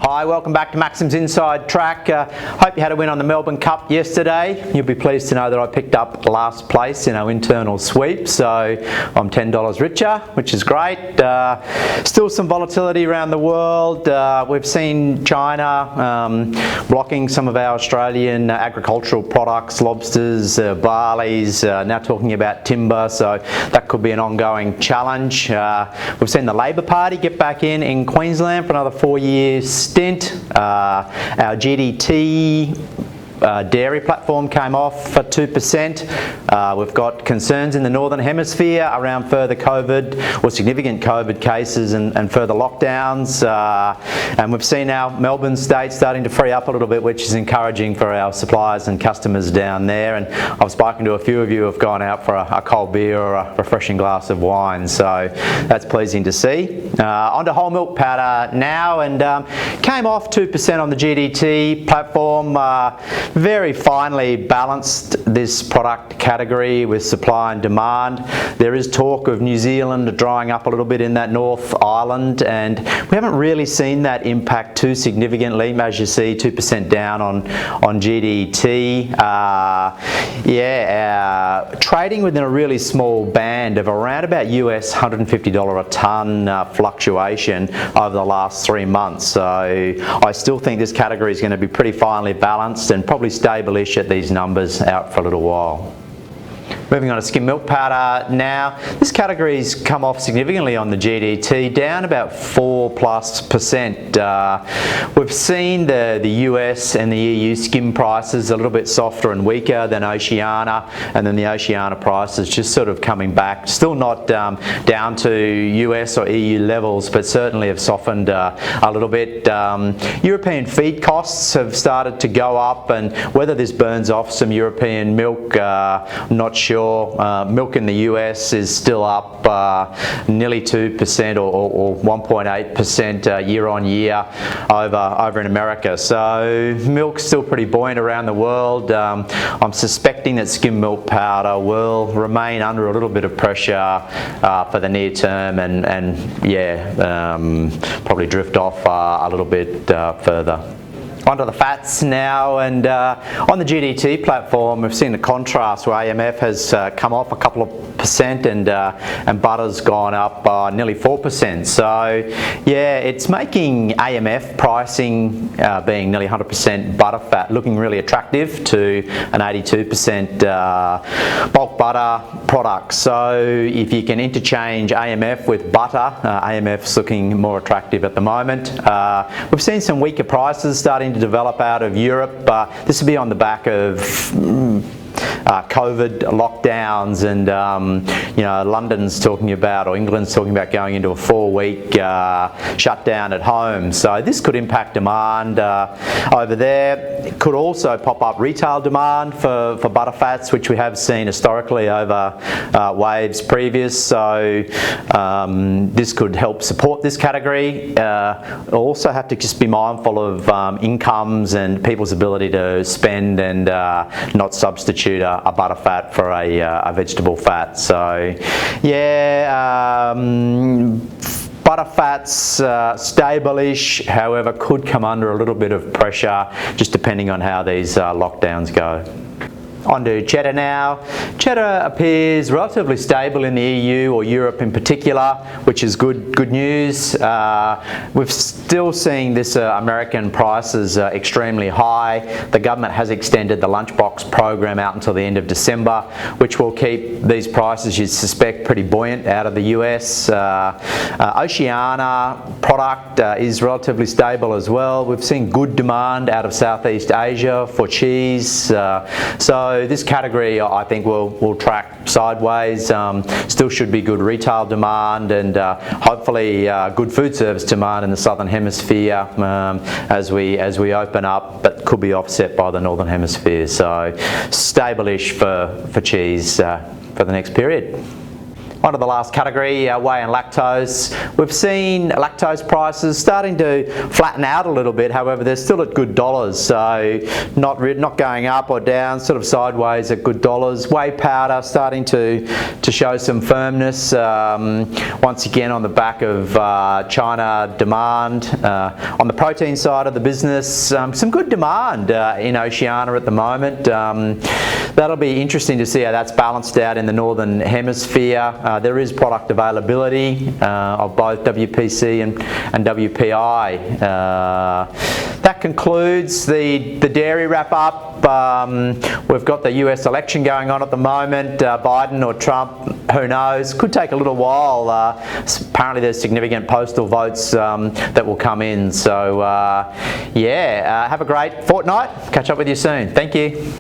Hi, welcome back to Maxim's Inside Track. Hope you had a win on the Melbourne Cup yesterday. You'll be pleased to know that I picked up last place in our internal sweep, so I'm $10 richer, which is great. Still some volatility around the world. We've seen China blocking some of our Australian agricultural products, lobsters, barleys, now talking about timber, so that could be an ongoing challenge. We've seen the Labor Party get back in Queensland for another 4-year stint. Our GDT dairy platform came off for 2%. We've got concerns in the Northern Hemisphere around further COVID or significant COVID cases and further lockdowns. And we've seen our Melbourne state starting to free up a little bit, which is encouraging for our suppliers and customers down there. And I've spoken to a few of you who have gone out for a cold beer or a refreshing glass of wine, so that's pleasing to see. Onto whole milk powder now, and came off 2% on the GDT platform. Very finely balanced, this product category, with supply and demand. There is talk of New Zealand drying up a little bit in that North Island, and we haven't really seen that impact too significantly. As you see, 2% down on GDT. Trading within a really small band of around about US $150 a tonne fluctuation over the last 3 months. So I still think this category is going to be pretty finely balanced and probably stable-ish at these numbers out for a little while. Moving on to skim milk powder now. This category's come off significantly on the GDT, down about 4+%. We've seen the US and the EU skim prices a little bit softer and weaker than Oceania, and then the Oceania prices just sort of coming back. Still not down to US or EU levels, but certainly have softened a little bit. European feed costs have started to go up, and whether this burns off some European milk, I'm not sure. Milk in the US is still up nearly 2% or 1.8% year on year over in America. So milk's still pretty buoyant around the world. I'm suspecting that skim milk powder will remain under a little bit of pressure for the near term, and probably drift off a little bit further. Onto the fats now, and on the GDT platform we've seen a contrast where AMF has come off a couple of percent, and butter's gone up nearly 4%. So yeah, it's making AMF pricing, being nearly 100% butter fat, looking really attractive to an 82% bulk butter product. So if you can interchange AMF with butter, AMF's looking more attractive at the moment. We've seen some weaker prices starting to develop out of Europe. This will be on the back of COVID lockdowns, and London's talking about, or England's talking about, going into a 4-week shutdown at home. So this could impact demand over there. It could also pop up retail demand for butterfats, which we have seen historically over waves previous. So this could help support this category. Also have to just be mindful of incomes and people's ability to spend, and not substitute a butter fat for a vegetable fat. So yeah, butter fats stable-ish, however could come under a little bit of pressure just depending on how these lockdowns go. Onto cheddar now. Cheddar appears relatively stable in the EU or Europe in particular, which is good news. We're still seeing this American prices extremely high. The government has extended the lunchbox program out until the end of December, which will keep these prices, you'd suspect, pretty buoyant out of the US. Oceania product is relatively stable as well. We've seen good demand out of Southeast Asia for cheese. So this category, I think, will track sideways. Still should be good retail demand, and hopefully good food service demand in the Southern Hemisphere as we open up, but could be offset by the Northern Hemisphere. So stable-ish for cheese for the next period. On to the last category, whey and lactose. We've seen lactose prices starting to flatten out a little bit, however they're still at good dollars, so not going up or down, sort of sideways at good dollars. Whey powder starting to show some firmness, once again on the back of China demand. On the protein side of the business, some good demand in Oceania at the moment. That'll be interesting to see how that's balanced out in the northern hemisphere. There is product availability of both WPC and WPI. That concludes the dairy wrap up. We've got the US election going on at the moment. Biden or Trump, who knows? Could take a little while. Apparently there's significant postal votes that will come in. So yeah, have a great fortnight. Catch up with you soon. Thank you.